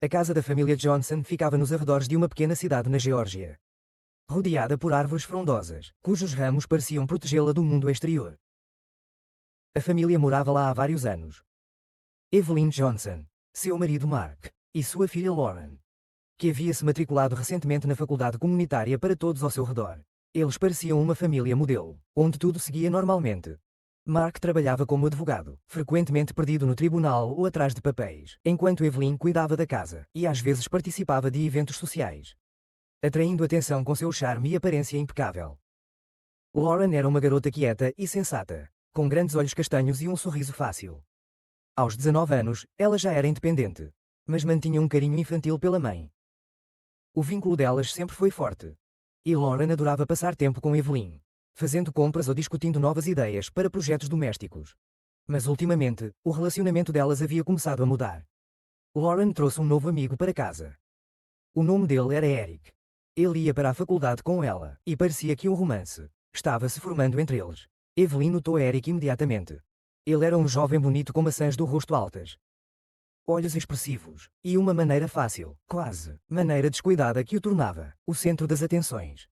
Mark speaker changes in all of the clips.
Speaker 1: A casa da família Johnson ficava nos arredores de uma pequena cidade na Geórgia, rodeada por árvores frondosas, cujos ramos pareciam protegê-la do mundo exterior. A família morava lá há vários anos. Evelyn Johnson, seu marido Mark, e sua filha Lauren, que havia se matriculado recentemente na faculdade comunitária para todos ao seu redor. Eles pareciam uma família modelo, onde tudo seguia normalmente. Mark trabalhava como advogado, frequentemente perdido no tribunal ou atrás de papéis, enquanto Evelyn cuidava da casa e às vezes participava de eventos sociais, atraindo atenção com seu charme e aparência impecável. Lauren era uma garota quieta e sensata, com grandes olhos castanhos e um sorriso fácil. Aos 19 anos, ela já era independente, mas mantinha um carinho infantil pela mãe. O vínculo delas sempre foi forte. E Lauren adorava passar tempo com Evelyn, fazendo compras ou discutindo novas ideias para projetos domésticos. Mas ultimamente, o relacionamento delas havia começado a mudar. Lauren trouxe um novo amigo para casa. O nome dele era Eric. Ele ia para a faculdade com ela, e parecia que um romance estava se formando entre eles. Evelyn notou Eric imediatamente. Ele era um jovem bonito com maçãs do rosto altas, olhos expressivos, e uma maneira fácil, quase, maneira descuidada que o tornava o centro das atenções.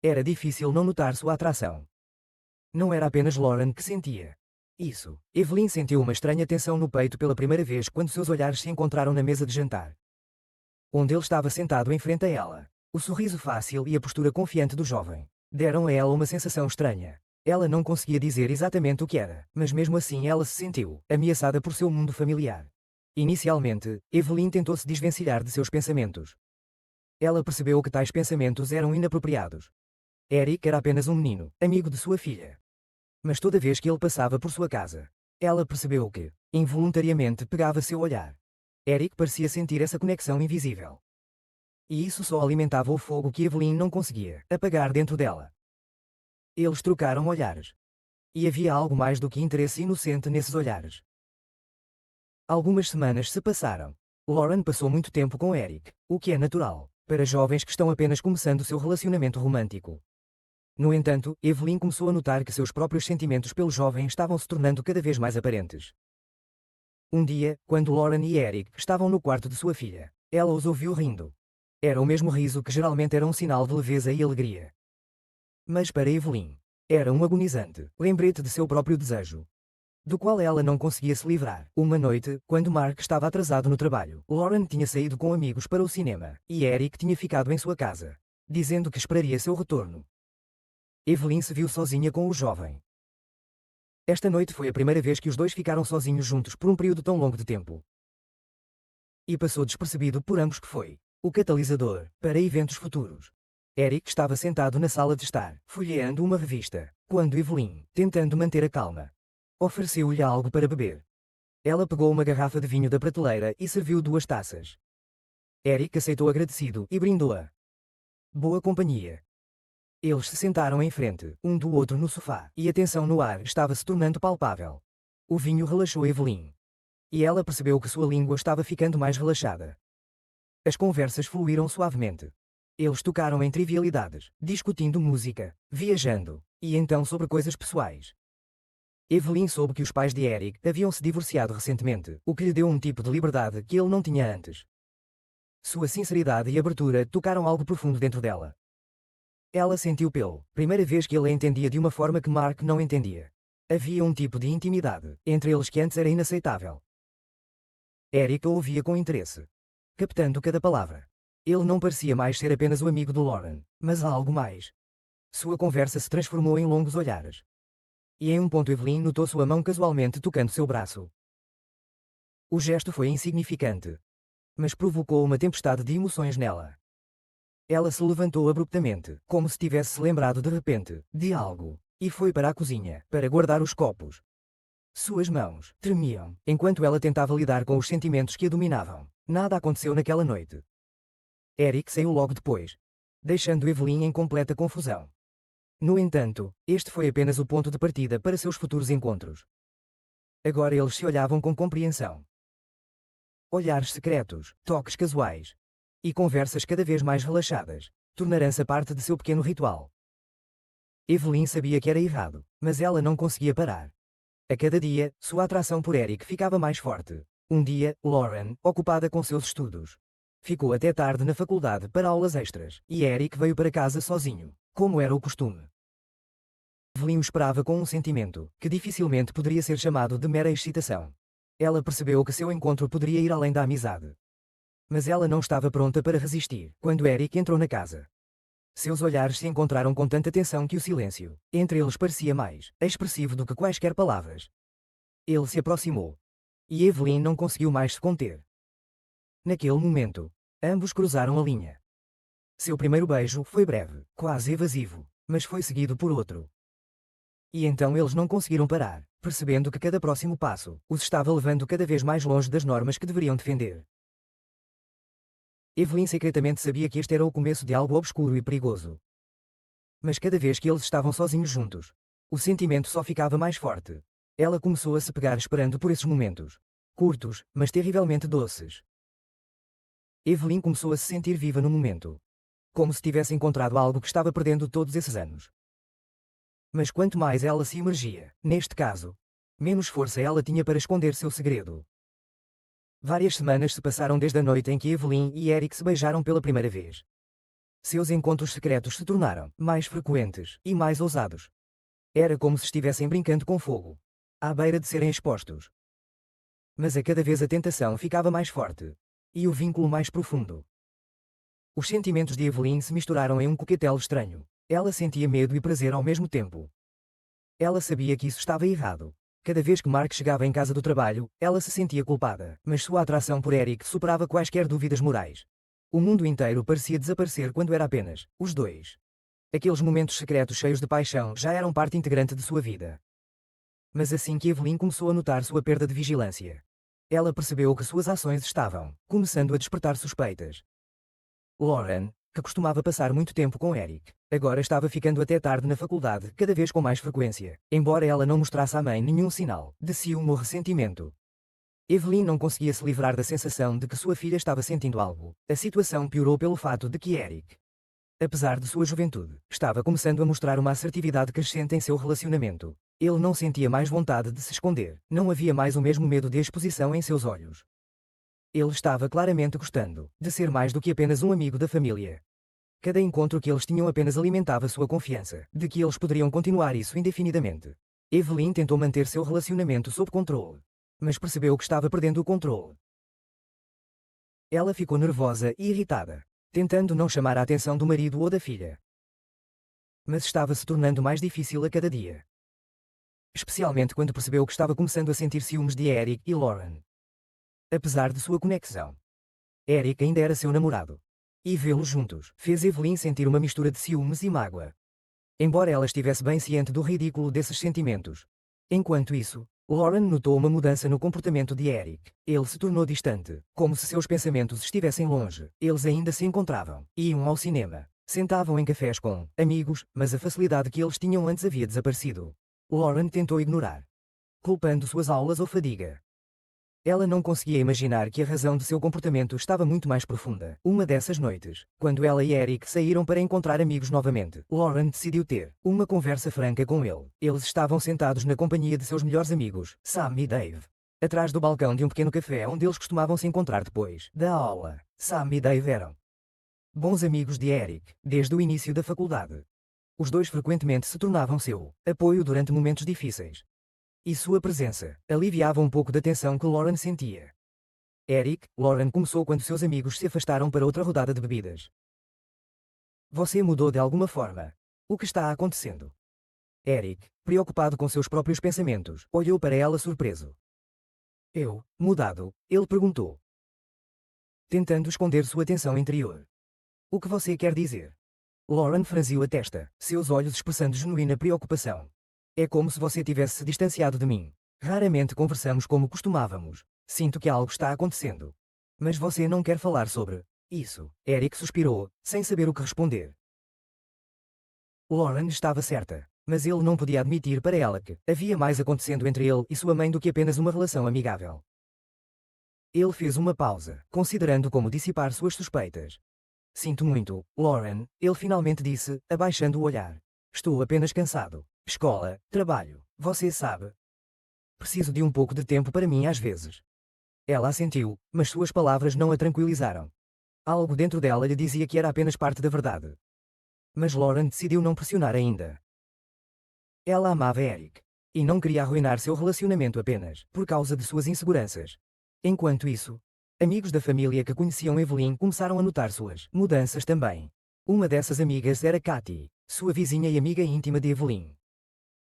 Speaker 1: Era difícil não notar sua atração. Não era apenas Lauren que sentia isso. Evelyn sentiu uma estranha tensão no peito pela primeira vez quando seus olhares se encontraram na mesa de jantar, onde ele estava sentado em frente a ela. O sorriso fácil e a postura confiante do jovem deram a ela uma sensação estranha. Ela não conseguia dizer exatamente o que era, mas mesmo assim ela se sentiu ameaçada por seu mundo familiar. Inicialmente, Evelyn tentou se desvencilhar de seus pensamentos. Ela percebeu que tais pensamentos eram inapropriados. Eric era apenas um menino, amigo de sua filha. Mas toda vez que ele passava por sua casa, ela percebeu que, involuntariamente, pegava seu olhar. Eric parecia sentir essa conexão invisível. E isso só alimentava o fogo que Evelyn não conseguia apagar dentro dela. Eles trocaram olhares. E havia algo mais do que interesse inocente nesses olhares. Algumas semanas se passaram. Lauren passou muito tempo com Eric, o que é natural para jovens que estão apenas começando seu relacionamento romântico. No entanto, Evelyn começou a notar que seus próprios sentimentos pelo jovem estavam se tornando cada vez mais aparentes. Um dia, quando Lauren e Eric estavam no quarto de sua filha, ela os ouviu rindo. Era o mesmo riso que geralmente era um sinal de leveza e alegria. Mas para Evelyn, era um agonizante lembrete de seu próprio desejo, do qual ela não conseguia se livrar. Uma noite, quando Mark estava atrasado no trabalho, Lauren tinha saído com amigos para o cinema, e Eric tinha ficado em sua casa, dizendo que esperaria seu retorno. Evelyn se viu sozinha com o jovem. Esta noite foi a primeira vez que os dois ficaram sozinhos juntos por um período tão longo de tempo. E passou despercebido por ambos que foi o catalisador para eventos futuros. Eric estava sentado na sala de estar, folheando uma revista, quando Evelyn, tentando manter a calma, ofereceu-lhe algo para beber. Ela pegou uma garrafa de vinho da prateleira e serviu 2 taças. Eric aceitou agradecido e brindou-a. Boa companhia. Eles se sentaram em frente, um do outro no sofá, e a tensão no ar estava se tornando palpável. O vinho relaxou Evelyn. E ela percebeu que sua língua estava ficando mais relaxada. As conversas fluíram suavemente. Eles tocaram em trivialidades, discutindo música, viajando, e então sobre coisas pessoais. Evelyn soube que os pais de Eric haviam se divorciado recentemente, o que lhe deu um tipo de liberdade que ele não tinha antes. Sua sinceridade e abertura tocaram algo profundo dentro dela. Ela sentiu pela primeira vez que ele a entendia de uma forma que Mark não entendia. Havia um tipo de intimidade entre eles que antes era inaceitável. Eric a ouvia com interesse, captando cada palavra. Ele não parecia mais ser apenas o amigo de Lauren, mas algo mais. Sua conversa se transformou em longos olhares. E em um ponto Evelyn notou sua mão casualmente tocando seu braço. O gesto foi insignificante, mas provocou uma tempestade de emoções nela. Ela se levantou abruptamente, como se tivesse se lembrado de repente de algo, e foi para a cozinha, para guardar os copos. Suas mãos tremiam, enquanto ela tentava lidar com os sentimentos que a dominavam. Nada aconteceu naquela noite. Eric saiu logo depois, deixando Evelyn em completa confusão. No entanto, este foi apenas o ponto de partida para seus futuros encontros. Agora eles se olhavam com compreensão. Olhares secretos, toques casuais e conversas cada vez mais relaxadas tornarão-se parte de seu pequeno ritual. Evelyn sabia que era errado, mas ela não conseguia parar. A cada dia, sua atração por Eric ficava mais forte. Um dia, Lauren, ocupada com seus estudos, ficou até tarde na faculdade para aulas extras, e Eric veio para casa sozinho, como era o costume. Evelyn o esperava com um sentimento, que dificilmente poderia ser chamado de mera excitação. Ela percebeu que seu encontro poderia ir além da amizade. Mas ela não estava pronta para resistir, quando Eric entrou na casa. Seus olhares se encontraram com tanta tensão que o silêncio entre eles parecia mais expressivo do que quaisquer palavras. Ele se aproximou. E Evelyn não conseguiu mais se conter. Naquele momento, ambos cruzaram a linha. Seu primeiro beijo foi breve, quase evasivo, mas foi seguido por outro. E então eles não conseguiram parar, percebendo que cada próximo passo os estava levando cada vez mais longe das normas que deveriam defender. Evelyn secretamente sabia que este era o começo de algo obscuro e perigoso. Mas cada vez que eles estavam sozinhos juntos, o sentimento só ficava mais forte. Ela começou a se pegar esperando por esses momentos. Curtos, mas terrivelmente doces. Evelyn começou a se sentir viva no momento. Como se tivesse encontrado algo que estava perdendo todos esses anos. Mas quanto mais ela se imergia, neste caso, menos força ela tinha para esconder seu segredo. Várias semanas se passaram desde a noite em que Evelyn e Eric se beijaram pela primeira vez. Seus encontros secretos se tornaram mais frequentes e mais ousados. Era como se estivessem brincando com fogo, à beira de serem expostos. Mas a cada vez a tentação ficava mais forte, e o vínculo mais profundo. Os sentimentos de Evelyn se misturaram em um coquetel estranho. Ela sentia medo e prazer ao mesmo tempo. Ela sabia que isso estava errado. Cada vez que Mark chegava em casa do trabalho, ela se sentia culpada, mas sua atração por Eric superava quaisquer dúvidas morais. O mundo inteiro parecia desaparecer quando era apenas os dois. Aqueles momentos secretos cheios de paixão já eram parte integrante de sua vida. Mas assim que Evelyn começou a notar sua perda de vigilância, ela percebeu que suas ações estavam começando a despertar suspeitas. Lauren, que costumava passar muito tempo com Eric, agora estava ficando até tarde na faculdade, cada vez com mais frequência, embora ela não mostrasse à mãe nenhum sinal de ciúme ou ressentimento. Evelyn não conseguia se livrar da sensação de que sua filha estava sentindo algo. A situação piorou pelo fato de que Eric, apesar de sua juventude, estava começando a mostrar uma assertividade crescente em seu relacionamento. Ele não sentia mais vontade de se esconder, não havia mais o mesmo medo de exposição em seus olhos. Ele estava claramente gostando de ser mais do que apenas um amigo da família. Cada encontro que eles tinham apenas alimentava sua confiança, de que eles poderiam continuar isso indefinidamente. Evelyn tentou manter seu relacionamento sob controle, mas percebeu que estava perdendo o controle. Ela ficou nervosa e irritada, tentando não chamar a atenção do marido ou da filha. Mas estava se tornando mais difícil a cada dia. Especialmente quando percebeu que estava começando a sentir ciúmes de Eric e Lauren. Apesar de sua conexão, Eric ainda era seu namorado. E vê-los juntos fez Evelyn sentir uma mistura de ciúmes e mágoa. Embora ela estivesse bem ciente do ridículo desses sentimentos. Enquanto isso, Lauren notou uma mudança no comportamento de Eric. Ele se tornou distante, como se seus pensamentos estivessem longe. Eles ainda se encontravam, iam ao cinema, sentavam em cafés com amigos, mas a facilidade que eles tinham antes havia desaparecido. Lauren tentou ignorar, culpando suas aulas ou fadiga. Ela não conseguia imaginar que a razão de seu comportamento estava muito mais profunda. Uma dessas noites, quando ela e Eric saíram para encontrar amigos novamente, Lauren decidiu ter uma conversa franca com ele. Eles estavam sentados na companhia de seus melhores amigos, Sam e Dave, atrás do balcão de um pequeno café onde eles costumavam se encontrar depois da aula. Sam e Dave eram bons amigos de Eric, desde o início da faculdade. Os dois frequentemente se tornavam seu apoio durante momentos difíceis. E sua presença aliviava um pouco da tensão que Lauren sentia. Lauren começou quando seus amigos se afastaram para outra rodada de bebidas. Você mudou de alguma forma. O que está acontecendo? Eric, preocupado com seus próprios pensamentos, olhou para ela surpreso. Eu, mudado? Ele perguntou, tentando esconder sua tensão interior. O que você quer dizer? Lauren franziu a testa, seus olhos expressando genuína preocupação. É como se você tivesse se distanciado de mim. Raramente conversamos como costumávamos. Sinto que algo está acontecendo. Mas você não quer falar sobre isso. Eric suspirou, sem saber o que responder. Lauren estava certa, mas ele não podia admitir para ela que havia mais acontecendo entre ele e sua mãe do que apenas uma relação amigável. Ele fez uma pausa, considerando como dissipar suas suspeitas. Sinto muito, Lauren, ele finalmente disse, abaixando o olhar. Estou apenas cansado. Escola, trabalho, você sabe. Preciso de um pouco de tempo para mim às vezes. Ela assentiu, mas suas palavras não a tranquilizaram. Algo dentro dela lhe dizia que era apenas parte da verdade. Mas Lauren decidiu não pressionar ainda. Ela amava Eric. E não queria arruinar seu relacionamento apenas por causa de suas inseguranças. Enquanto isso, amigos da família que conheciam Evelyn começaram a notar suas mudanças também. Uma dessas amigas era Katy, sua vizinha e amiga íntima de Evelyn.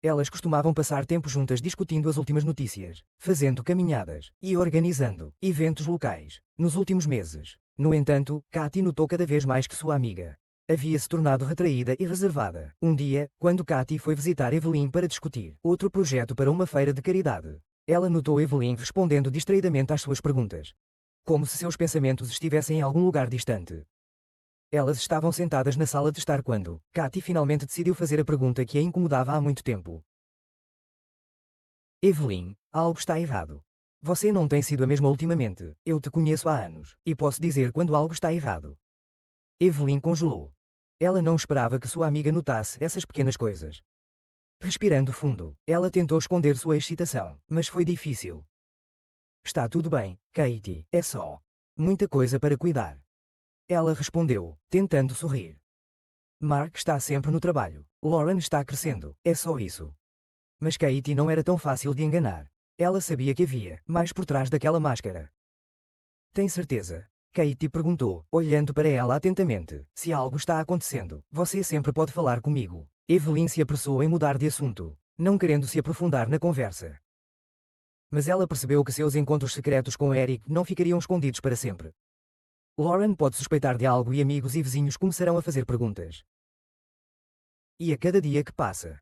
Speaker 1: Elas costumavam passar tempo juntas discutindo as últimas notícias, fazendo caminhadas e organizando eventos locais. Nos últimos meses, no entanto, Katy notou cada vez mais que sua amiga havia se tornado retraída e reservada. Um dia, quando Katy foi visitar Evelyn para discutir outro projeto para uma feira de caridade, ela notou Evelyn respondendo distraidamente às suas perguntas, como se seus pensamentos estivessem em algum lugar distante. Elas estavam sentadas na sala de estar quando Katy finalmente decidiu fazer a pergunta que a incomodava há muito tempo. Evelyn, algo está errado. Você não tem sido a mesma ultimamente. Eu te conheço há anos, e posso dizer quando algo está errado. Evelyn congelou. Ela não esperava que sua amiga notasse essas pequenas coisas. Respirando fundo, ela tentou esconder sua excitação, mas foi difícil. Está tudo bem, Katie, é só muita coisa para cuidar. Ela respondeu, tentando sorrir. Mark está sempre no trabalho. Lauren está crescendo, é só isso. Mas Katie não era tão fácil de enganar. Ela sabia que havia mais por trás daquela máscara. Tem certeza? Katie perguntou, olhando para ela atentamente. Se algo está acontecendo, você sempre pode falar comigo. Evelyn se apressou em mudar de assunto, não querendo se aprofundar na conversa. Mas ela percebeu que seus encontros secretos com Eric não ficariam escondidos para sempre. Lauren pode suspeitar de algo e amigos e vizinhos começarão a fazer perguntas. E a cada dia que passa,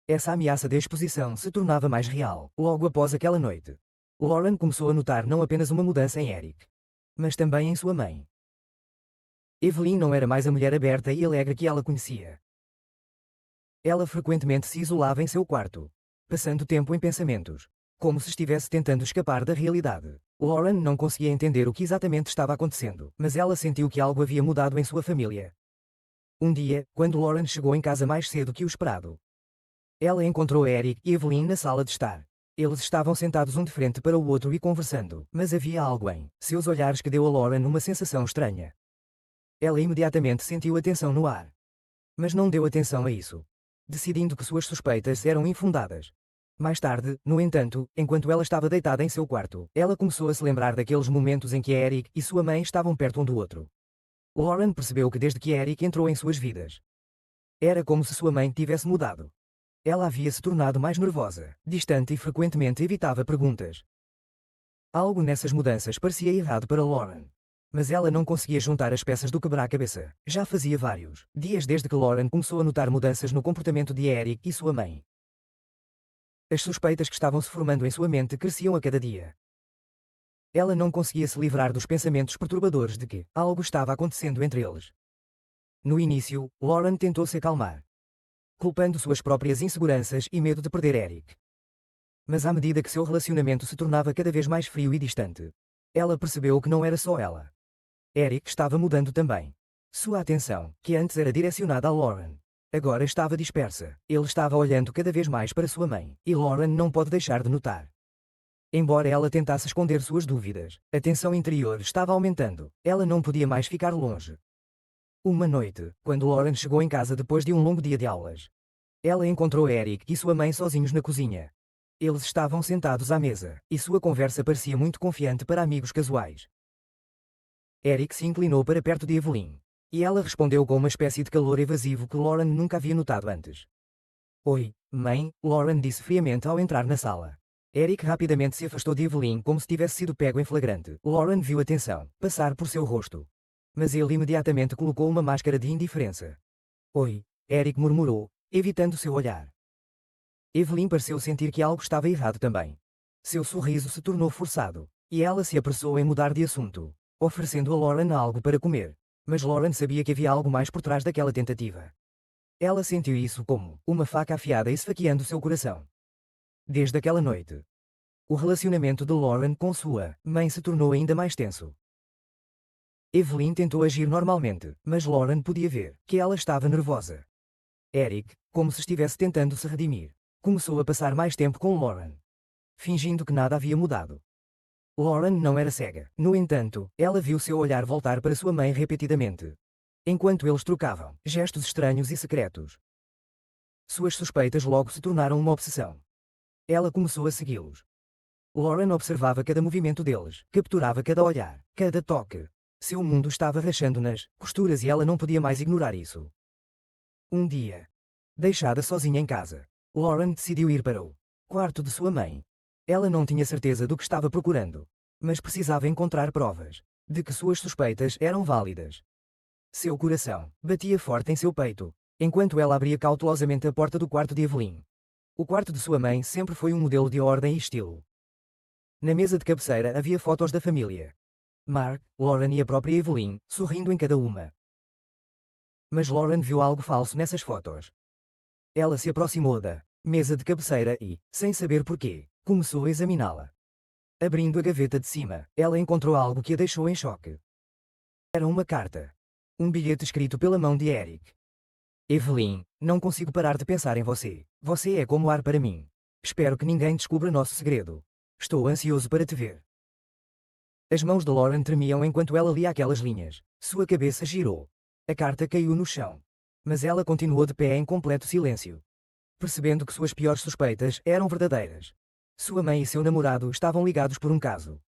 Speaker 1: essa ameaça de exposição se tornava mais real. Logo após aquela noite, Lauren começou a notar não apenas uma mudança em Eric, mas também em sua mãe. Evelyn não era mais a mulher aberta e alegre que ela conhecia. Ela frequentemente se isolava em seu quarto, passando tempo em pensamentos, como se estivesse tentando escapar da realidade. Lauren não conseguia entender o que exatamente estava acontecendo, mas ela sentiu que algo havia mudado em sua família. Um dia, quando Lauren chegou em casa mais cedo que o esperado, ela encontrou Eric e Evelyn na sala de estar. Eles estavam sentados um de frente para o outro e conversando, mas havia algo em seus olhares que deu a Lauren uma sensação estranha. Ela imediatamente sentiu a tensão no ar. Mas não deu atenção a isso, decidindo que suas suspeitas eram infundadas. Mais tarde, no entanto, enquanto ela estava deitada em seu quarto, ela começou a se lembrar daqueles momentos em que Eric e sua mãe estavam perto um do outro. Lauren percebeu que desde que Eric entrou em suas vidas, era como se sua mãe tivesse mudado. Ela havia se tornado mais nervosa, distante e frequentemente evitava perguntas. Algo nessas mudanças parecia errado para Lauren. Mas ela não conseguia juntar as peças do quebra-cabeça. Já fazia vários dias desde que Lauren começou a notar mudanças no comportamento de Eric e sua mãe. As suspeitas que estavam se formando em sua mente cresciam a cada dia. Ela não conseguia se livrar dos pensamentos perturbadores de que algo estava acontecendo entre eles. No início, Lauren tentou se acalmar, culpando suas próprias inseguranças e medo de perder Eric. Mas à medida que seu relacionamento se tornava cada vez mais frio e distante, ela percebeu que não era só ela. Eric estava mudando também. Sua atenção, que antes era direcionada a Lauren, agora estava dispersa. Ele estava olhando cada vez mais para sua mãe, e Lauren não pode deixar de notar. Embora ela tentasse esconder suas dúvidas, a tensão interior estava aumentando. Ela não podia mais ficar longe. Uma noite, quando Lauren chegou em casa depois de um longo dia de aulas, ela encontrou Eric e sua mãe sozinhos na cozinha. Eles estavam sentados à mesa, e sua conversa parecia muito confiante para amigos casuais. Eric se inclinou para perto de Evelyn, e ela respondeu com uma espécie de calor evasivo que Lauren nunca havia notado antes. Oi, mãe, Lauren disse friamente ao entrar na sala. Eric rapidamente se afastou de Evelyn como se tivesse sido pego em flagrante. Lauren viu a tensão passar por seu rosto. Mas ele imediatamente colocou uma máscara de indiferença. Oi, Eric murmurou, evitando seu olhar. Evelyn pareceu sentir que algo estava errado também. Seu sorriso se tornou forçado, e ela se apressou em mudar de assunto, oferecendo a Lauren algo para comer. Mas Lauren sabia que havia algo mais por trás daquela tentativa. Ela sentiu isso como uma faca afiada esfaqueando seu coração. Desde aquela noite, o relacionamento de Lauren com sua mãe se tornou ainda mais tenso. Evelyn tentou agir normalmente, mas Lauren podia ver que ela estava nervosa. Eric, como se estivesse tentando se redimir, começou a passar mais tempo com Lauren, fingindo que nada havia mudado. Lauren não era cega. No entanto, ela viu seu olhar voltar para sua mãe repetidamente. Enquanto eles trocavam gestos estranhos e secretos. Suas suspeitas logo se tornaram uma obsessão. Ela começou a segui-los. Lauren observava cada movimento deles, capturava cada olhar, cada toque. Seu mundo estava rachando nas costuras e ela não podia mais ignorar isso. Um dia, deixada sozinha em casa, Lauren decidiu ir para o quarto de sua mãe. Ela não tinha certeza do que estava procurando, mas precisava encontrar provas de que suas suspeitas eram válidas. Seu coração batia forte em seu peito, enquanto ela abria cautelosamente a porta do quarto de Evelyn. O quarto de sua mãe sempre foi um modelo de ordem e estilo. Na mesa de cabeceira havia fotos da família. Mark, Lauren e a própria Evelyn, sorrindo em cada uma. Mas Lauren viu algo falso nessas fotos. Ela se aproximou da mesa de cabeceira e, sem saber porquê, começou a examiná-la. Abrindo a gaveta de cima, ela encontrou algo que a deixou em choque. Era uma carta. Um bilhete escrito pela mão de Eric. Evelyn, não consigo parar de pensar em você. Você é como ar para mim. Espero que ninguém descubra nosso segredo. Estou ansioso para te ver. As mãos de Lauren tremiam enquanto ela lia aquelas linhas. Sua cabeça girou. A carta caiu no chão. Mas ela continuou de pé em completo silêncio. Percebendo que suas piores suspeitas eram verdadeiras. Sua mãe e seu namorado estavam ligados por um caso.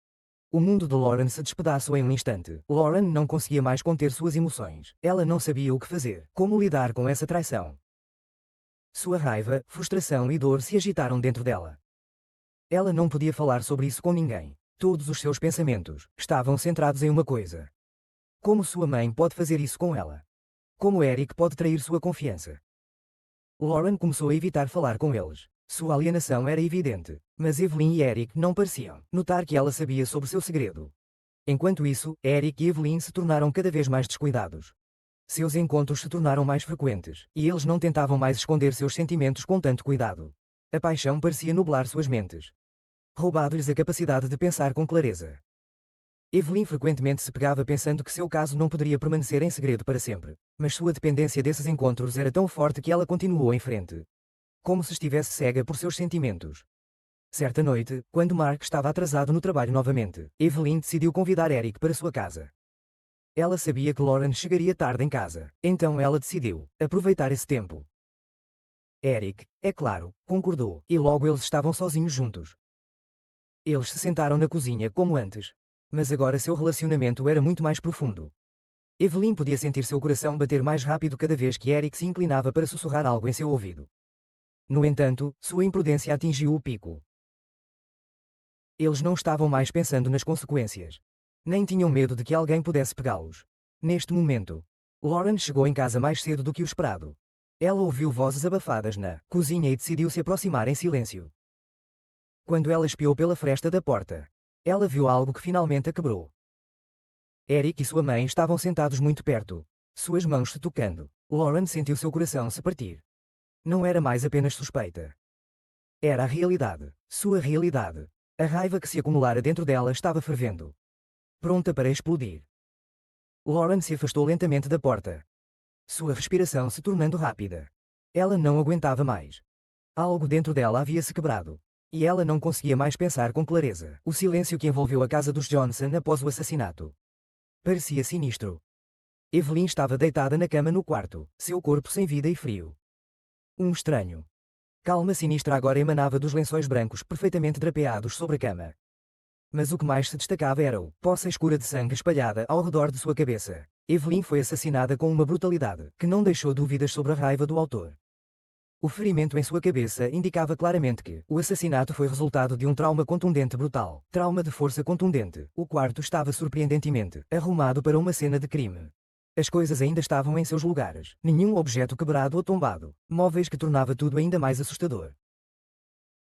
Speaker 1: O mundo de Lauren se despedaçou em um instante. Lauren não conseguia mais conter suas emoções. Ela não sabia o que fazer. Como lidar com essa traição? Sua raiva, frustração e dor se agitaram dentro dela. Ela não podia falar sobre isso com ninguém. Todos os seus pensamentos estavam centrados em uma coisa. Como sua mãe pode fazer isso com ela? Como Eric pode trair sua confiança? Lauren começou a evitar falar com eles. Sua alienação era evidente, mas Evelyn e Eric não pareciam notar que ela sabia sobre seu segredo. Enquanto isso, Eric e Evelyn se tornaram cada vez mais descuidados. Seus encontros se tornaram mais frequentes, e eles não tentavam mais esconder seus sentimentos com tanto cuidado. A paixão parecia nublar suas mentes. Roubado-lhes a capacidade de pensar com clareza. Evelyn frequentemente se pegava pensando que seu caso não poderia permanecer em segredo para sempre, mas sua dependência desses encontros era tão forte que ela continuou em frente. Como se estivesse cega por seus sentimentos. Certa noite, quando Mark estava atrasado no trabalho novamente, Evelyn decidiu convidar Eric para sua casa. Ela sabia que Lauren chegaria tarde em casa, então ela decidiu aproveitar esse tempo. Eric, é claro, concordou, e logo eles estavam sozinhos juntos. Eles se sentaram na cozinha como antes. Mas agora seu relacionamento era muito mais profundo. Evelyn podia sentir seu coração bater mais rápido cada vez que Eric se inclinava para sussurrar algo em seu ouvido. No entanto, sua imprudência atingiu o pico. Eles não estavam mais pensando nas consequências. Nem tinham medo de que alguém pudesse pegá-los. Neste momento, Lauren chegou em casa mais cedo do que o esperado. Ela ouviu vozes abafadas na cozinha e decidiu se aproximar em silêncio. Quando ela espiou pela fresta da porta, ela viu algo que finalmente a quebrou. Eric e sua mãe estavam sentados muito perto, suas mãos se tocando. Lauren sentiu seu coração se partir. Não era mais apenas suspeita. Era a realidade, sua realidade. A raiva que se acumulara dentro dela estava fervendo. Pronta para explodir. Lauren se afastou lentamente da porta. Sua respiração se tornando rápida. Ela não aguentava mais. Algo dentro dela havia se quebrado. E ela não conseguia mais pensar com clareza. O silêncio que envolveu a casa dos Johnson após o assassinato parecia sinistro. Evelyn estava deitada na cama no quarto, seu corpo sem vida e frio. Um estranho calma sinistra agora emanava dos lençóis brancos perfeitamente drapeados sobre a cama. Mas o que mais se destacava era a poça escura de sangue espalhada ao redor de sua cabeça. Evelyn foi assassinada com uma brutalidade que não deixou dúvidas sobre a raiva do autor. O ferimento em sua cabeça indicava claramente que o assassinato foi resultado de um trauma contundente brutal. Trauma de força contundente. O quarto estava surpreendentemente arrumado para uma cena de crime. As coisas ainda estavam em seus lugares. Nenhum objeto quebrado ou tombado. Móveis que tornava tudo ainda mais assustador.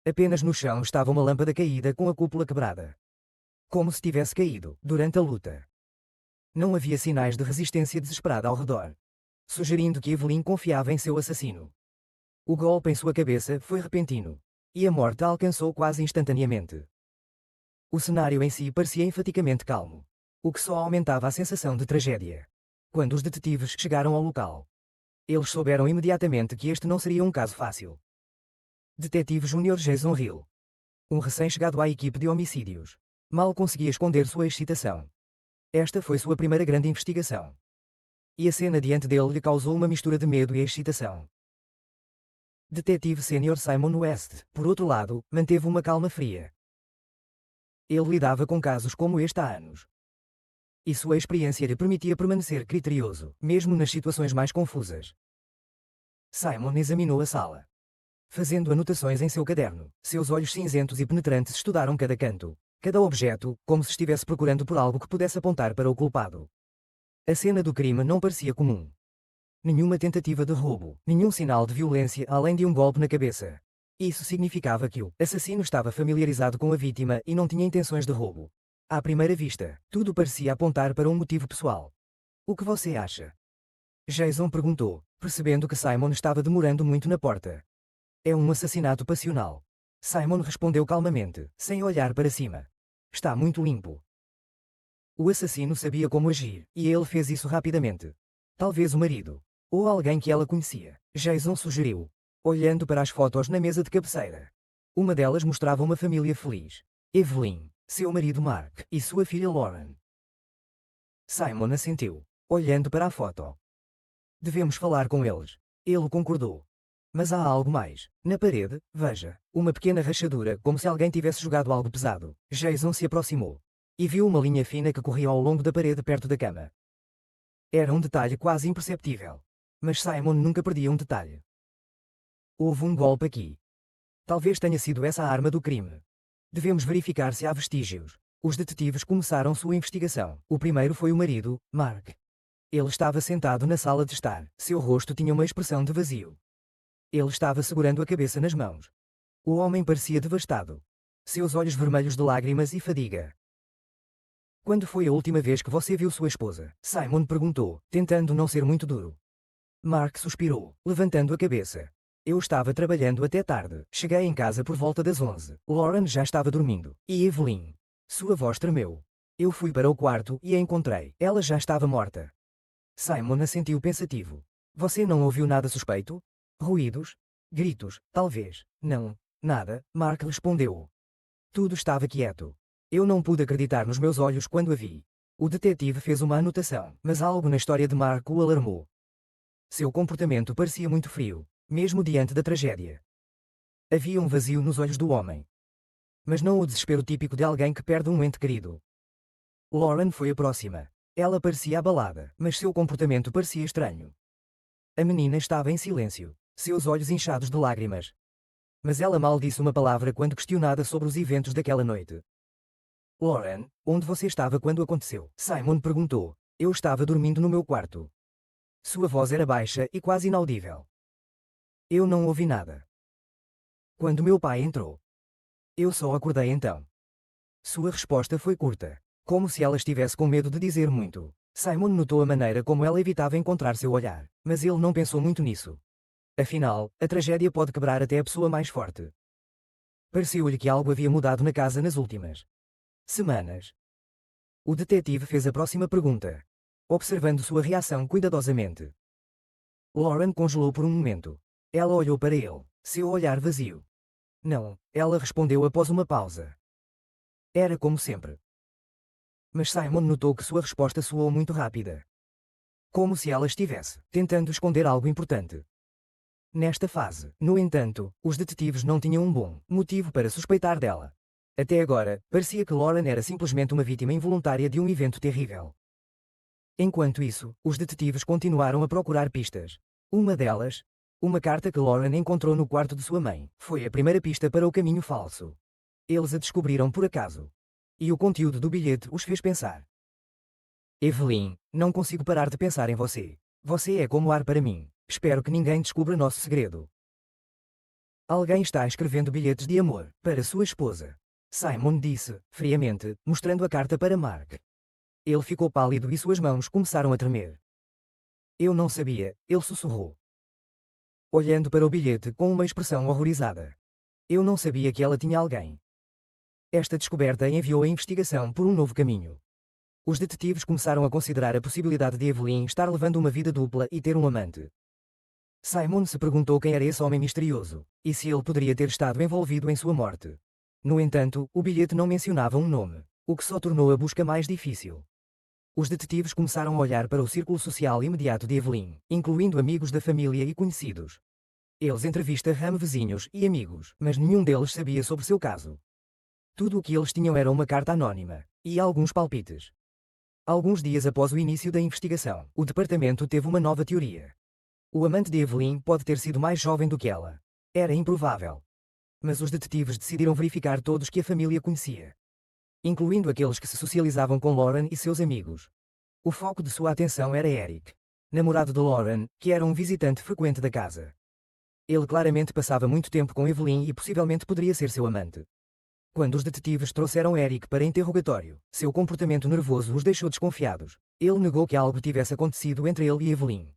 Speaker 1: Apenas no chão estava uma lâmpada caída com a cúpula quebrada. Como se tivesse caído durante a luta. Não havia sinais de resistência desesperada ao redor, sugerindo que Evelyn confiava em seu assassino. O golpe em sua cabeça foi repentino, e a morte a alcançou quase instantaneamente. O cenário em si parecia enfaticamente calmo, o que só aumentava a sensação de tragédia. Quando os detetives chegaram ao local, eles souberam imediatamente que este não seria um caso fácil. Detetive Júnior Jason Hill, um recém-chegado à equipe de homicídios, Mal conseguia esconder sua excitação. Esta foi sua primeira grande investigação. E a cena diante dele lhe causou uma mistura de medo e excitação. Detetive Sênior Simon West, por outro lado, manteve uma calma fria. Ele lidava com casos como este há anos. E sua experiência lhe permitia permanecer criterioso, mesmo nas situações mais confusas. Simon examinou a sala. Fazendo anotações em seu caderno, seus olhos cinzentos e penetrantes estudaram cada canto, cada objeto, como se estivesse procurando por algo que pudesse apontar para o culpado. A cena do crime não parecia comum. Nenhuma tentativa de roubo, nenhum sinal de violência além de um golpe na cabeça. Isso significava que o assassino estava familiarizado com a vítima e não tinha intenções de roubo. À primeira vista, tudo parecia apontar para um motivo pessoal. O que você acha? Jason perguntou, percebendo que Simon estava demorando muito na porta. É um assassinato passional. Simon respondeu calmamente, sem olhar para cima. Está muito limpo. O assassino sabia como agir, e ele fez isso rapidamente. Talvez o marido. Ou alguém que ela conhecia. Jason sugeriu, olhando para as fotos na mesa de cabeceira. Uma delas mostrava uma família feliz. Evelyn, seu marido Mark, e sua filha Lauren. Simon assentiu, olhando para a foto. Devemos falar com eles. Ele concordou. Mas há algo mais. Na parede, veja, uma pequena rachadura, como se alguém tivesse jogado algo pesado. Jason se aproximou. E viu uma linha fina que corria ao longo da parede perto da cama. Era um detalhe quase imperceptível. Mas Simon nunca perdia um detalhe. Houve um golpe aqui. Talvez tenha sido essa a arma do crime. Devemos verificar se há vestígios. Os detetives começaram sua investigação. O primeiro foi o marido, Mark. Ele estava sentado na sala de estar. Seu rosto tinha uma expressão de vazio. Ele estava segurando a cabeça nas mãos. O homem parecia devastado. Seus olhos vermelhos de lágrimas e fadiga. Quando foi a última vez que você viu sua esposa? Simon perguntou, tentando não ser muito duro. Mark suspirou, levantando a cabeça. Eu estava trabalhando até tarde. Cheguei em casa por volta das 11. Lauren já estava dormindo. E Evelyn? Sua voz tremeu. Eu fui para o quarto e a encontrei. Ela já estava morta. Simon assentiu pensativo. Você não ouviu nada suspeito? Ruídos? Gritos, talvez. Não, nada, Mark respondeu. Tudo estava quieto. Eu não pude acreditar nos meus olhos quando a vi. O detetive fez uma anotação, mas algo na história de Mark o alarmou. Seu comportamento parecia muito frio, mesmo diante da tragédia. Havia um vazio nos olhos do homem. Mas não o desespero típico de alguém que perde um ente querido. Lauren foi a próxima. Ela parecia abalada, mas seu comportamento parecia estranho. A menina estava em silêncio, seus olhos inchados de lágrimas. Mas ela mal disse uma palavra quando questionada sobre os eventos daquela noite. Lauren, onde você estava quando aconteceu? Simon perguntou. Eu estava dormindo no meu quarto. Sua voz era baixa e quase inaudível. Eu não ouvi nada. Quando meu pai entrou. Eu só acordei então. Sua resposta foi curta, como se ela estivesse com medo de dizer muito. Simon notou a maneira como ela evitava encontrar seu olhar, mas ele não pensou muito nisso. Afinal, a tragédia pode quebrar até a pessoa mais forte. Pareceu-lhe que algo havia mudado na casa nas últimas semanas. O detetive fez a próxima pergunta, observando sua reação cuidadosamente. Lauren congelou por um momento. Ela olhou para ele, seu olhar vazio. Não, ela respondeu após uma pausa. Era como sempre. Mas Simon notou que sua resposta soou muito rápida. Como se ela estivesse tentando esconder algo importante. Nesta fase, no entanto, os detetives não tinham um bom motivo para suspeitar dela. Até agora, parecia que Lauren era simplesmente uma vítima involuntária de um evento terrível. Enquanto isso, os detetives continuaram a procurar pistas. Uma delas, uma carta que Lauren encontrou no quarto de sua mãe, foi a primeira pista para o caminho falso. Eles a descobriram por acaso. E o conteúdo do bilhete os fez pensar. Evelyn, não consigo parar de pensar em você. Você é como ar para mim. Espero que ninguém descubra nosso segredo. Alguém está escrevendo bilhetes de amor para sua esposa. Simon disse, friamente, mostrando a carta para Mark. Ele ficou pálido e suas mãos começaram a tremer. Eu não sabia, ele sussurrou, olhando para o bilhete com uma expressão horrorizada. Eu não sabia que ela tinha alguém. Esta descoberta enviou a investigação por um novo caminho. Os detetives começaram a considerar a possibilidade de Evelyn estar levando uma vida dupla e ter um amante. Simon se perguntou quem era esse homem misterioso, e se ele poderia ter estado envolvido em sua morte. No entanto, o bilhete não mencionava um nome. o que só tornou a busca mais difícil. Os detetives começaram a olhar para o círculo social imediato de Evelyn, incluindo amigos da família e conhecidos. Eles entrevistaram vizinhos e amigos, mas nenhum deles sabia sobre seu caso. Tudo o que eles tinham era uma carta anônima e alguns palpites. Alguns dias após o início da investigação, o departamento teve uma nova teoria. O amante de Evelyn pode ter sido mais jovem do que ela. Era improvável. Mas os detetives decidiram verificar todos que a família conhecia, incluindo aqueles que se socializavam com Lauren e seus amigos. O foco de sua atenção era Eric, namorado de Lauren, que era um visitante frequente da casa. Ele claramente passava muito tempo com Evelyn e possivelmente poderia ser seu amante. Quando os detetives trouxeram Eric para interrogatório, seu comportamento nervoso os deixou desconfiados. Ele negou que algo tivesse acontecido entre ele e Evelyn.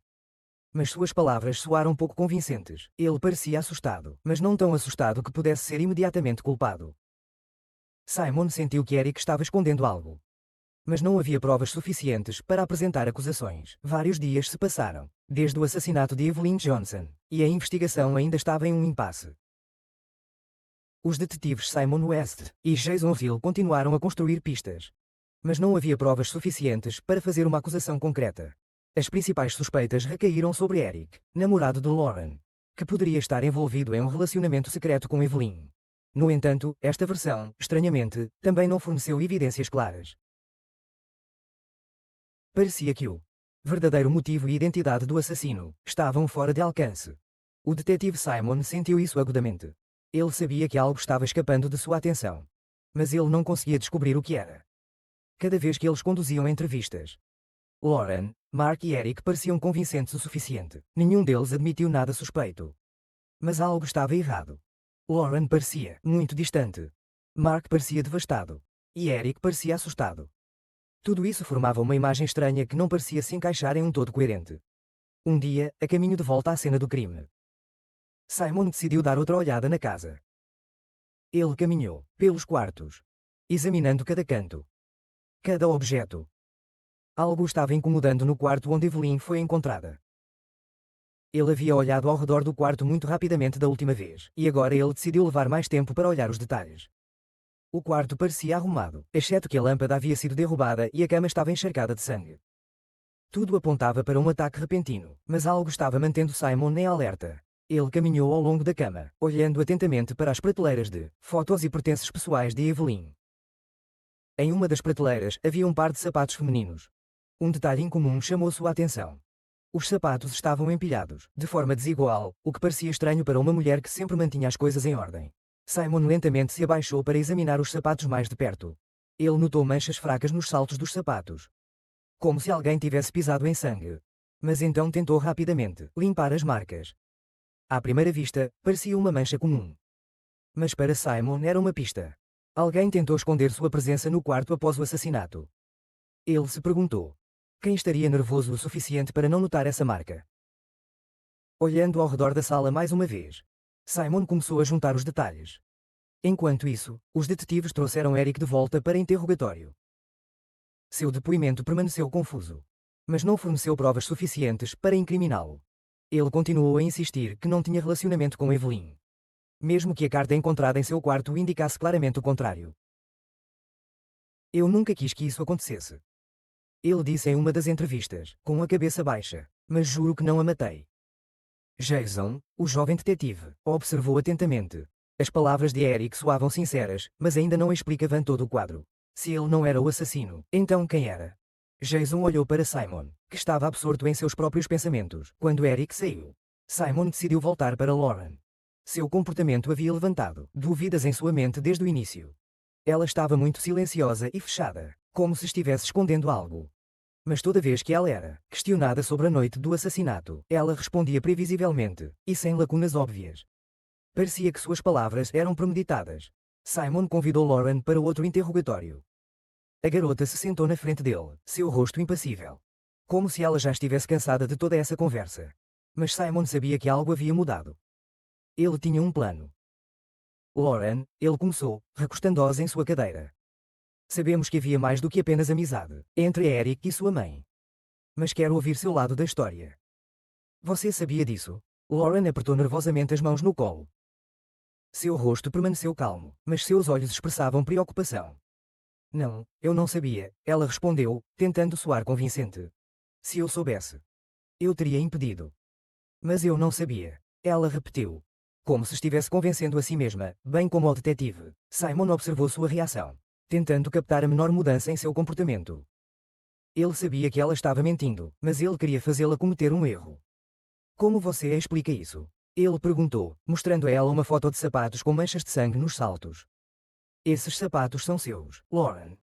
Speaker 1: Mas suas palavras soaram pouco convincentes. Ele parecia assustado, mas não tão assustado que pudesse ser imediatamente culpado. Simon sentiu que Eric estava escondendo algo. Mas não havia provas suficientes para apresentar acusações. Vários dias se passaram, desde o assassinato de Evelyn Johnson, e a investigação ainda estava em um impasse. Os detetives Simon West e Jason Hill continuaram a construir pistas. Mas não havia provas suficientes para fazer uma acusação concreta. As principais suspeitas recaíram sobre Eric, namorado de Lauren, que poderia estar envolvido em um relacionamento secreto com Evelyn. No entanto, esta versão, estranhamente, também não forneceu evidências claras. Parecia que o verdadeiro motivo e identidade do assassino estavam fora de alcance. O detetive Simon sentiu isso agudamente. Ele sabia que algo estava escapando de sua atenção. Mas ele não conseguia descobrir o que era. Cada vez que eles conduziam entrevistas, Lauren, Mark e Eric pareciam convincentes o suficiente. Nenhum deles admitiu nada suspeito. Mas algo estava errado. Lauren parecia muito distante. Mark parecia devastado. E Eric parecia assustado. Tudo isso formava uma imagem estranha que não parecia se encaixar em um todo coerente. Um dia, a caminho de volta à cena do crime, Simon decidiu dar outra olhada na casa. Ele caminhou pelos quartos, examinando cada canto, cada objeto. Algo estava incomodando no quarto onde Evelyn foi encontrada. Ele havia olhado ao redor do quarto muito rapidamente da última vez, e agora ele decidiu levar mais tempo para olhar os detalhes. O quarto parecia arrumado, exceto que a lâmpada havia sido derrubada e a cama estava encharcada de sangue. Tudo apontava para um ataque repentino, mas algo estava mantendo Simon em alerta. Ele caminhou ao longo da cama, olhando atentamente para as prateleiras de fotos e pertences pessoais de Evelyn. Em uma das prateleiras havia um par de sapatos femininos. Um detalhe incomum chamou sua atenção. Os sapatos estavam empilhados, de forma desigual, o que parecia estranho para uma mulher que sempre mantinha as coisas em ordem. Simon lentamente se abaixou para examinar os sapatos mais de perto. Ele notou manchas fracas nos saltos dos sapatos, como se alguém tivesse pisado em sangue. Mas então tentou rapidamente limpar as marcas. À primeira vista, parecia uma mancha comum. Mas para Simon era uma pista. Alguém tentou esconder sua presença no quarto após o assassinato. Ele se perguntou: quem estaria nervoso o suficiente para não notar essa marca? Olhando ao redor da sala mais uma vez, Simon começou a juntar os detalhes. Enquanto isso, os detetives trouxeram Eric de volta para interrogatório. Seu depoimento permaneceu confuso, mas não forneceu provas suficientes para incriminá-lo. Ele continuou a insistir que não tinha relacionamento com Evelyn, mesmo que a carta encontrada em seu quarto indicasse claramente o contrário. Eu nunca quis que isso acontecesse, ele disse em uma das entrevistas, com a cabeça baixa, mas juro que não a matei. Jason, o jovem detetive, observou atentamente. As palavras de Eric soavam sinceras, mas ainda não explicavam todo o quadro. Se ele não era o assassino, então quem era? Jason olhou para Simon, que estava absorto em seus próprios pensamentos. Quando Eric saiu, Simon decidiu voltar para Lauren. Seu comportamento havia levantado dúvidas em sua mente desde o início. Ela estava muito silenciosa e fechada, como se estivesse escondendo algo. Mas toda vez que ela era questionada sobre a noite do assassinato, ela respondia previsivelmente, e sem lacunas óbvias. Parecia que suas palavras eram premeditadas. Simon convidou Lauren para outro interrogatório. A garota se sentou na frente dele, seu rosto impassível, como se ela já estivesse cansada de toda essa conversa. Mas Simon sabia que algo havia mudado. Ele tinha um plano. Lauren, ele começou, recostando-se em sua cadeira. Sabemos que havia mais do que apenas amizade entre Eric e sua mãe. Mas quero ouvir seu lado da história. Você sabia disso? Lauren apertou nervosamente as mãos no colo. Seu rosto permaneceu calmo, mas seus olhos expressavam preocupação. Não, eu não sabia, ela respondeu, tentando soar convincente. Se eu soubesse, eu teria impedido. Mas eu não sabia. Ela repetiu. Como se estivesse convencendo a si mesma, bem como ao detetive. Simon observou sua reação, tentando captar a menor mudança em seu comportamento. Ele sabia que ela estava mentindo, mas ele queria fazê-la cometer um erro. Como você explica isso? Ele perguntou, mostrando a ela uma foto de sapatos com manchas de sangue nos saltos. Esses sapatos são seus, Lauren.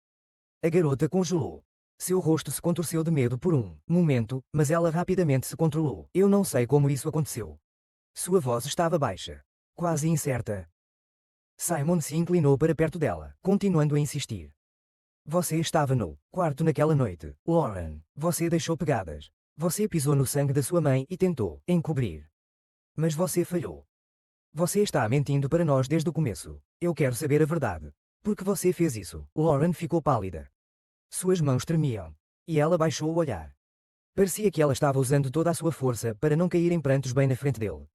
Speaker 1: A garota congelou. Seu rosto se contorceu de medo por um momento, mas ela rapidamente se controlou. Eu não sei como isso aconteceu. Sua voz estava baixa, quase incerta. Simon se inclinou para perto dela, continuando a insistir. Você estava no quarto naquela noite, Lauren. Você deixou pegadas. Você pisou no sangue da sua mãe e tentou encobrir. Mas você falhou. Você está mentindo para nós desde o começo. Eu quero saber a verdade. Por que você fez isso? Lauren ficou pálida. Suas mãos tremiam. E ela baixou o olhar. Parecia que ela estava usando toda a sua força para não cair em prantos bem na frente dele.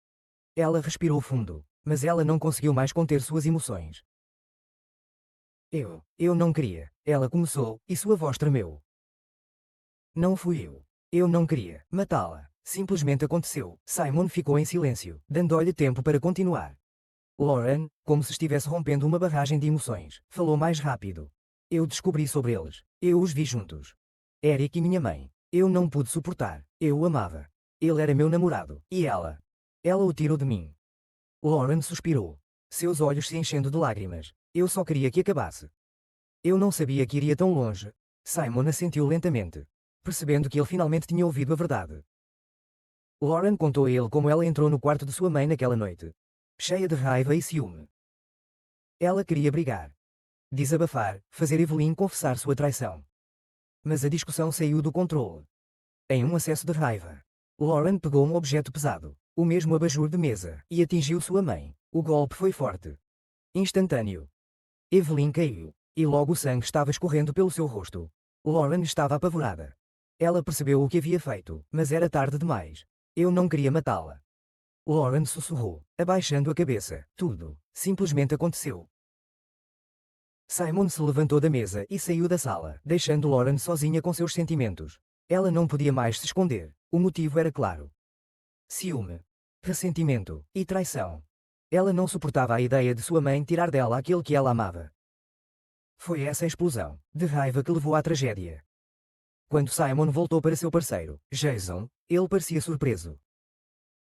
Speaker 1: Ela respirou fundo, mas ela não conseguiu mais conter suas emoções. Eu não queria. Ela começou, e sua voz tremeu. Não fui eu. Eu não queria matá-la. Simplesmente aconteceu. Simon ficou em silêncio, dando-lhe tempo para continuar. Lauren, como se estivesse rompendo uma barragem de emoções, falou mais rápido. Eu descobri sobre eles. Eu os vi juntos. Eric e minha mãe. Eu não pude suportar. Eu o amava. Ele era meu namorado. E ela? Ela o tirou de mim. Lauren suspirou. Seus olhos se enchendo de lágrimas. Eu só queria que acabasse. Eu não sabia que iria tão longe. Simon assentiu lentamente, percebendo que ele finalmente tinha ouvido a verdade. Lauren contou a ele como ela entrou no quarto de sua mãe naquela noite, cheia de raiva e ciúme. Ela queria brigar, desabafar, fazer Evelyn confessar sua traição. Mas a discussão saiu do controle. Em um acesso de raiva, Lauren pegou um objeto pesado, o mesmo abajur de mesa, e atingiu sua mãe. O golpe foi forte, instantâneo. Evelyn caiu, e logo o sangue estava escorrendo pelo seu rosto. Lauren estava apavorada. Ela percebeu o que havia feito, mas era tarde demais. Eu não queria matá-la. Lauren sussurrou, abaixando a cabeça. Tudo simplesmente aconteceu. Simon se levantou da mesa e saiu da sala, deixando Lauren sozinha com seus sentimentos. Ela não podia mais se esconder. O motivo era claro. Ciúme, ressentimento e traição. Ela não suportava a ideia de sua mãe tirar dela aquele que ela amava. Foi essa explosão de raiva que levou à tragédia. Quando Simon voltou para seu parceiro, Jason, ele parecia surpreso.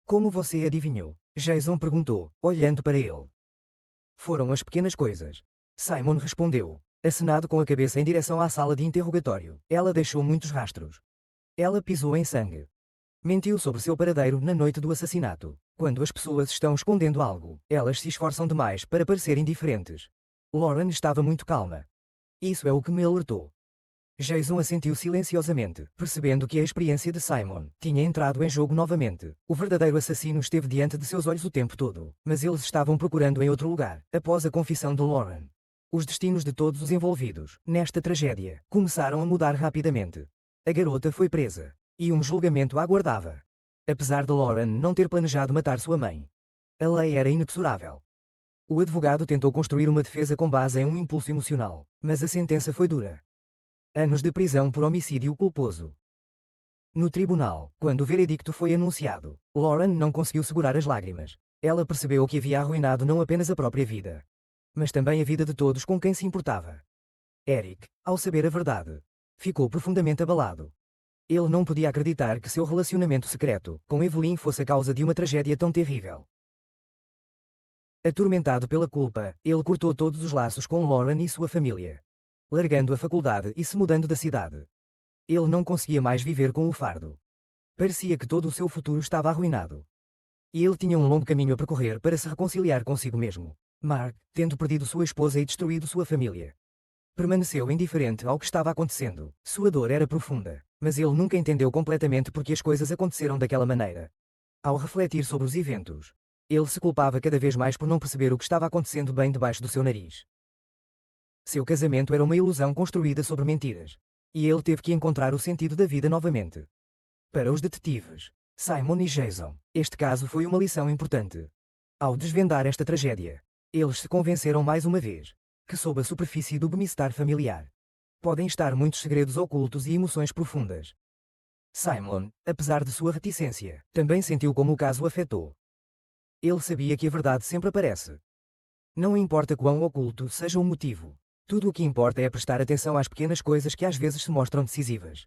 Speaker 1: Como você adivinhou? Jason perguntou, olhando para ele. Foram as pequenas coisas. Simon respondeu, acenado com a cabeça em direção à sala de interrogatório. Ela deixou muitos rastros. Ela pisou em sangue. Mentiu sobre seu paradeiro na noite do assassinato. Quando as pessoas estão escondendo algo, elas se esforçam demais para parecer indiferentes. Lauren estava muito calma. Isso é o que me alertou. Jason assentiu silenciosamente, percebendo que a experiência de Simon tinha entrado em jogo novamente. O verdadeiro assassino esteve diante de seus olhos o tempo todo, mas eles estavam procurando em outro lugar, após a confissão de Lauren. Os destinos de todos os envolvidos, nesta tragédia, começaram a mudar rapidamente. A garota foi presa, e um julgamento a aguardava. Apesar de Lauren não ter planejado matar sua mãe, a lei era inexorável. O advogado tentou construir uma defesa com base em um impulso emocional, mas a sentença foi dura. Anos de prisão por homicídio culposo. No tribunal, quando o veredicto foi anunciado, Lauren não conseguiu segurar as lágrimas. Ela percebeu que havia arruinado não apenas a própria vida, mas também a vida de todos com quem se importava. Eric, ao saber a verdade, ficou profundamente abalado. Ele não podia acreditar que seu relacionamento secreto com Evelyn fosse a causa de uma tragédia tão terrível. Atormentado pela culpa, ele cortou todos os laços com Lauren e sua família, largando a faculdade e se mudando da cidade. Ele não conseguia mais viver com o fardo. Parecia que todo o seu futuro estava arruinado. E ele tinha um longo caminho a percorrer para se reconciliar consigo mesmo. Mark, tendo perdido sua esposa e destruído sua família, permaneceu indiferente ao que estava acontecendo. Sua dor era profunda, mas ele nunca entendeu completamente por que as coisas aconteceram daquela maneira. Ao refletir sobre os eventos, ele se culpava cada vez mais por não perceber o que estava acontecendo bem debaixo do seu nariz. Seu casamento era uma ilusão construída sobre mentiras. E ele teve que encontrar o sentido da vida novamente. Para os detetives, Simon e Jason, este caso foi uma lição importante. Ao desvendar esta tragédia, eles se convenceram mais uma vez que sob a superfície do bem-estar familiar podem estar muitos segredos ocultos e emoções profundas. Simon, apesar de sua reticência, também sentiu como o caso o afetou. Ele sabia que a verdade sempre aparece. Não importa quão oculto seja o motivo. Tudo o que importa é prestar atenção às pequenas coisas que às vezes se mostram decisivas.